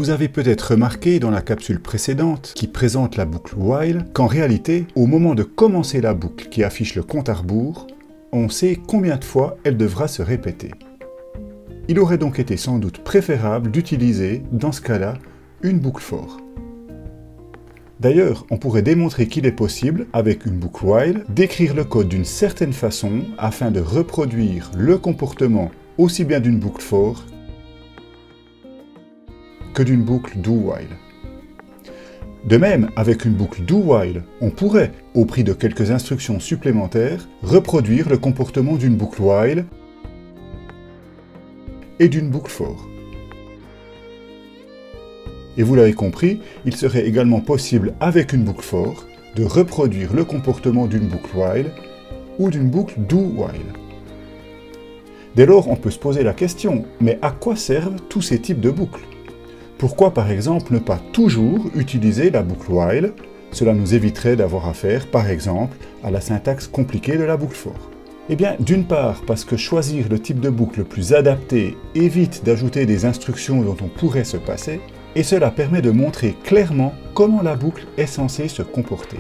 Vous avez peut-être remarqué dans la capsule précédente qui présente la boucle while qu'en réalité, au moment de commencer la boucle qui affiche le compte à rebours, on sait combien de fois elle devra se répéter. Il aurait donc été sans doute préférable d'utiliser, dans ce cas-là, une boucle for. D'ailleurs, on pourrait démontrer qu'il est possible, avec une boucle while, d'écrire le code d'une certaine façon afin de reproduire le comportement aussi bien d'une boucle for que d'une boucle do while. De même, avec une boucle do while, on pourrait, au prix de quelques instructions supplémentaires, reproduire le comportement d'une boucle while et d'une boucle for. Et vous l'avez compris, il serait également possible avec une boucle for de reproduire le comportement d'une boucle while ou d'une boucle do while. Dès lors, on peut se poser la question, mais à quoi servent tous ces types de boucles? Pourquoi par exemple ne pas toujours utiliser la boucle while? Cela nous éviterait d'avoir affaire par exemple à la syntaxe compliquée de la boucle for. Eh bien, d'une part, parce que choisir le type de boucle le plus adapté évite d'ajouter des instructions dont on pourrait se passer, et cela permet de montrer clairement comment la boucle est censée se comporter.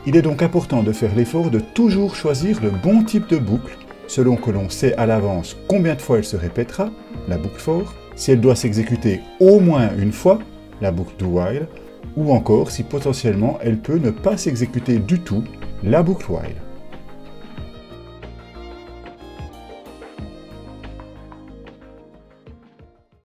Il est donc important de faire l'effort de toujours choisir le bon type de boucle, selon que l'on sait à l'avance combien de fois elle se répétera, la boucle for, si elle doit s'exécuter au moins une fois, la boucle do while, ou encore si potentiellement elle peut ne pas s'exécuter du tout, la boucle while.